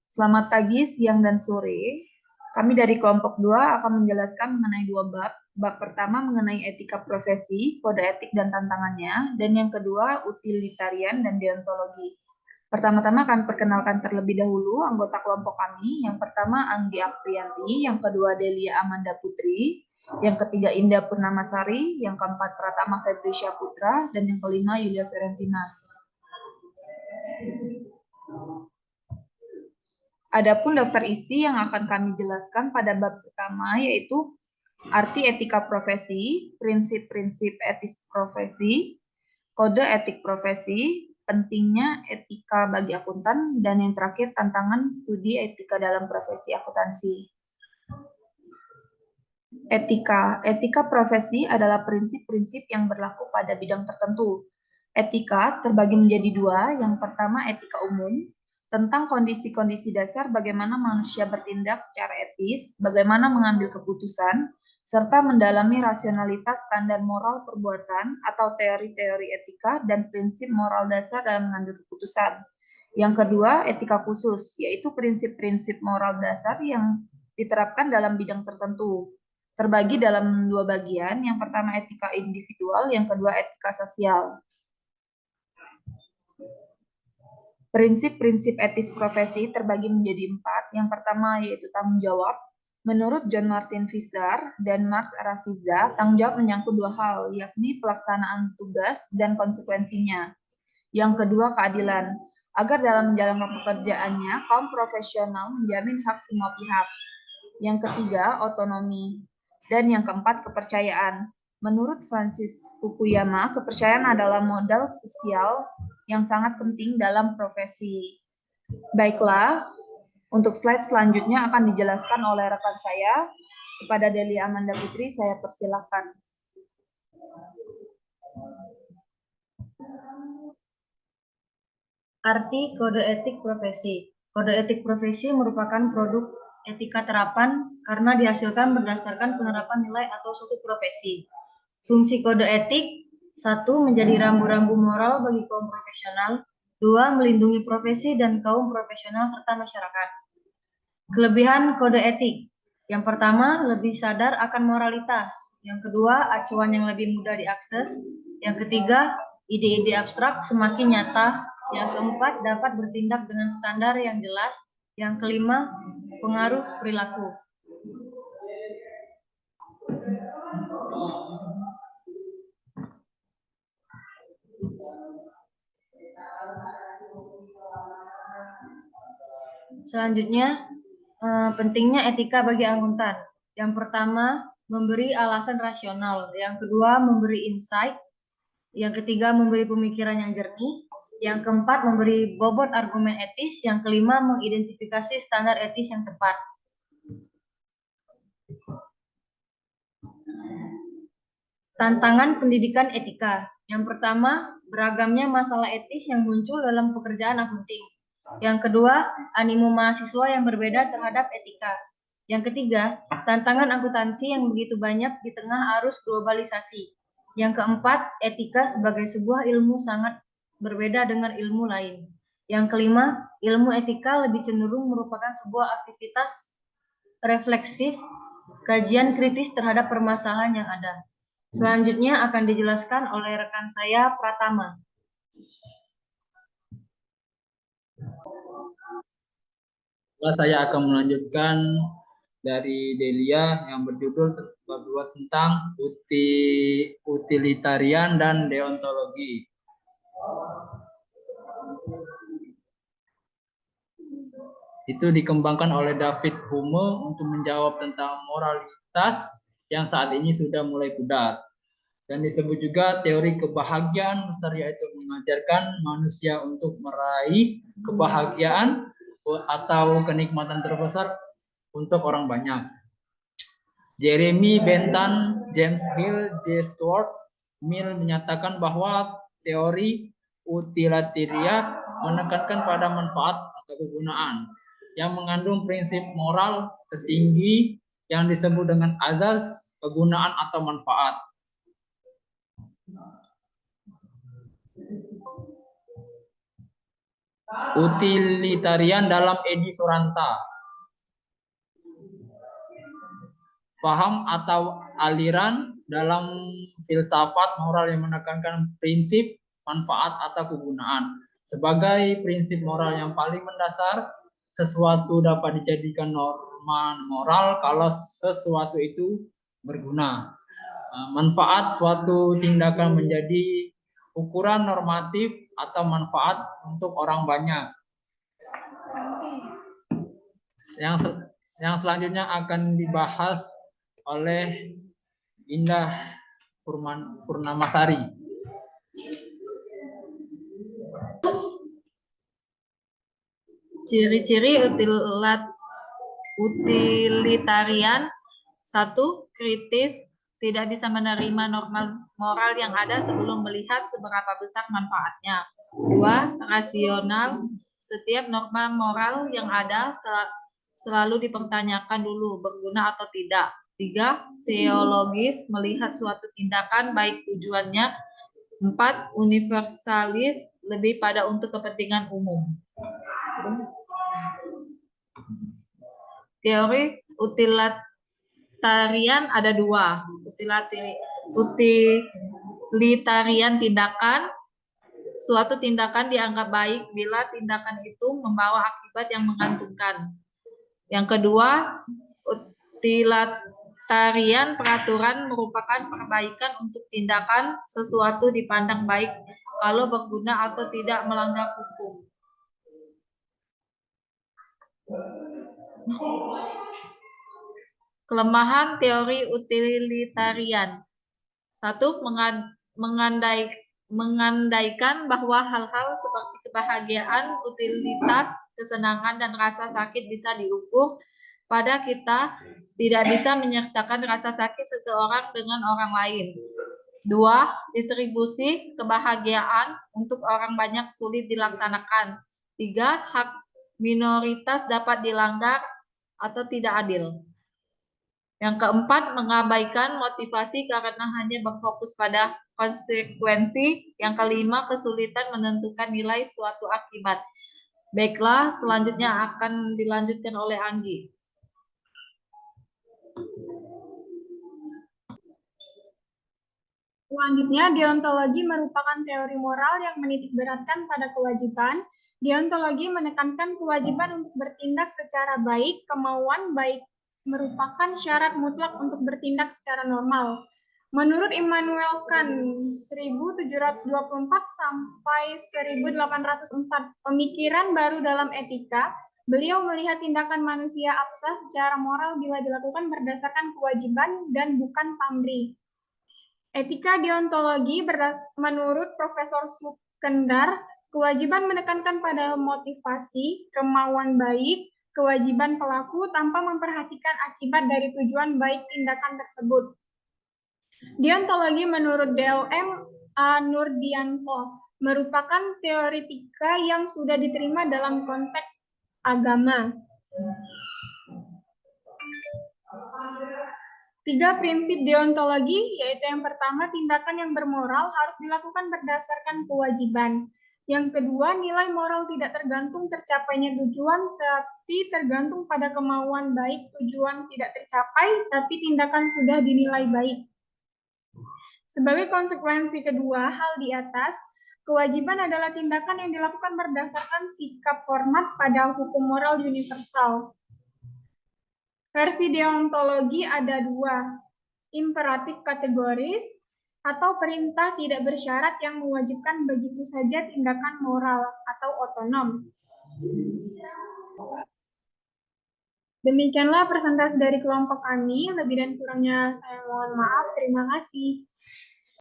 Selamat pagi, siang, dan sore. Kami dari kelompok 2 akan menjelaskan mengenai dua bab. Bab pertama mengenai etika profesi, kode etik dan tantangannya, dan yang kedua utilitarian dan deontologi. Pertama-tama akan perkenalkan terlebih dahulu anggota kelompok kami. Yang pertama Anggi Aprianti, yang kedua Delia Amanda Putri, yang ketiga Indah Purnamasari, yang keempat Pratama Febrisya Putra, dan yang kelima Yulia Fiorentina. Adapun daftar isi yang akan kami jelaskan pada bab pertama yaitu arti etika profesi, prinsip-prinsip etis profesi, kode etik profesi, pentingnya etika bagi akuntan, dan yang terakhir tantangan studi etika dalam profesi akuntansi. Etika profesi adalah prinsip-prinsip yang berlaku pada bidang tertentu. Etika terbagi menjadi dua. Yang pertama etika umum, tentang kondisi-kondisi dasar bagaimana manusia bertindak secara etis, bagaimana mengambil keputusan, serta mendalami rasionalitas standar moral perbuatan atau teori-teori etika dan prinsip moral dasar dalam mengambil keputusan. Yang kedua, etika khusus, yaitu prinsip-prinsip moral dasar yang diterapkan dalam bidang tertentu. Terbagi dalam dua bagian, yang pertama etika individual, yang kedua etika sosial. Prinsip-prinsip etis profesi terbagi menjadi 4. Yang pertama yaitu tanggung jawab. Menurut John Martin Fisher dan Mark Rafiza, tanggung jawab menyangkut dua hal, yakni pelaksanaan tugas dan konsekuensinya. Yang kedua keadilan, agar dalam menjalankan pekerjaannya, kaum profesional menjamin hak semua pihak. Yang ketiga otonomi. Dan yang keempat kepercayaan. Menurut Francis Fukuyama, kepercayaan adalah modal sosial yang sangat penting dalam profesi. Baiklah, untuk slide selanjutnya akan dijelaskan oleh rekan saya. Kepada Delia Amanda Putri, saya persilahkan. Arti kode etik profesi. Kode etik profesi merupakan produk etika terapan karena dihasilkan berdasarkan penerapan nilai atau suatu profesi. Fungsi kode etik: 1. Menjadi rambu-rambu moral bagi kaum profesional. 2. Melindungi profesi dan kaum profesional serta masyarakat. Kelebihan kode etik: yang pertama, lebih sadar akan moralitas. Yang kedua, acuan yang lebih mudah diakses. Yang ketiga, ide-ide abstrak semakin nyata. Yang keempat, dapat bertindak dengan standar yang jelas. Yang kelima, pengaruh perilaku. Selanjutnya, pentingnya etika bagi akuntan. Yang pertama, memberi alasan rasional. Yang kedua, memberi insight. Yang ketiga, memberi pemikiran yang jernih. Yang keempat, memberi bobot argumen etis. Yang kelima, mengidentifikasi standar etis yang tepat. Tantangan pendidikan etika. Yang pertama, beragamnya masalah etis yang muncul dalam pekerjaan akunting. Yang kedua, animo mahasiswa yang berbeda terhadap etika. Yang ketiga, tantangan akuntansi yang begitu banyak di tengah arus globalisasi. Yang keempat, etika sebagai sebuah ilmu sangat berbeda dengan ilmu lain. Yang kelima, ilmu etika lebih cenderung merupakan sebuah aktivitas refleksif, kajian kritis terhadap permasalahan yang ada. Selanjutnya akan dijelaskan oleh rekan saya, Pratama. Saya akan melanjutkan dari Delia yang berjudul bab 2 tentang utilitarian dan deontologi. Itu dikembangkan oleh David Hume untuk menjawab tentang moralitas yang saat ini sudah mulai pudar. Dan disebut juga teori kebahagiaan besar, yaitu mengajarkan manusia untuk meraih kebahagiaan atau kenikmatan terbesar untuk orang banyak. Jeremy Bentham, James Hill, J. Stuart Mill menyatakan bahwa teori utilitarian menekankan pada manfaat atau kegunaan yang mengandung prinsip moral tertinggi yang disebut dengan azas kegunaan atau manfaat. utilitarian dalam Edi Suranta. Paham atau aliran dalam filsafat moral yang menekankan prinsip, manfaat, atau kegunaan. Sebagai prinsip moral yang paling mendasar, sesuatu dapat dijadikan norma moral kalau sesuatu itu berguna. Manfaat suatu tindakan menjadi ukuran normatif atau manfaat untuk orang banyak. Yang selanjutnya akan dibahas oleh Indah Purnamasari. Ciri-ciri utilitarian. 1. Kritis, tidak bisa menerima norma moral yang ada sebelum melihat seberapa besar manfaatnya. 2. Rasional, setiap norma moral yang ada selalu dipertanyakan dulu berguna atau tidak. 3. Teologis, melihat suatu tindakan baik tujuannya. 4. Universalis, lebih pada untuk kepentingan umum. Teori utilitarian ada 2. Utilitarian tindakan. Suatu tindakan dianggap baik bila tindakan itu membawa akibat yang menguntungkan. Yang kedua, utilitarian peraturan merupakan perbaikan untuk tindakan sesuatu dipandang baik kalau berguna atau tidak melanggar hukum. Kelemahan teori utilitarian. 1. Mengandaikan bahwa hal-hal seperti kebahagiaan, utilitas, kesenangan, dan rasa sakit bisa diukur pada kita, tidak bisa menyertakan rasa sakit seseorang dengan orang lain. 2. Distribusi kebahagiaan untuk orang banyak sulit dilaksanakan. 3. Hak minoritas dapat dilanggar atau tidak adil. Yang keempat, mengabaikan motivasi karena hanya berfokus pada konsekuensi. Yang kelima, kesulitan menentukan nilai suatu akibat. Baiklah, selanjutnya akan dilanjutkan oleh Anggi. Selanjutnya, deontologi merupakan teori moral yang menitikberatkan pada kewajiban. Deontologi menekankan kewajiban untuk bertindak secara baik, kemauan baik merupakan syarat mutlak untuk bertindak secara normal. Menurut Immanuel Kant 1724 sampai 1804, pemikiran baru dalam etika, beliau melihat tindakan manusia absah secara moral bila dilakukan berdasarkan kewajiban dan bukan pamrih. Etika deontologi menurut Profesor Sukendar, kewajiban menekankan pada motivasi, kemauan baik, kewajiban pelaku tanpa memperhatikan akibat dari tujuan baik tindakan tersebut. Deontologi menurut DLM A. Nurdianto merupakan teoretika yang sudah diterima dalam konteks agama. 3 prinsip deontologi, yaitu yang pertama, tindakan yang bermoral harus dilakukan berdasarkan kewajiban. Yang kedua, nilai moral tidak tergantung tercapainya tujuan, tapi tergantung pada kemauan baik. Tujuan tidak tercapai, tapi tindakan sudah dinilai baik. Sebagai konsekuensi kedua hal di atas, kewajiban adalah tindakan yang dilakukan berdasarkan sikap hormat pada hukum moral universal. Versi deontologi ada 2, imperatif kategoris, atau perintah tidak bersyarat yang mewajibkan begitu saja tindakan moral atau otonom. Demikianlah presentasi dari kelompok kami. Lebih dan kurangnya saya mohon maaf. Terima kasih.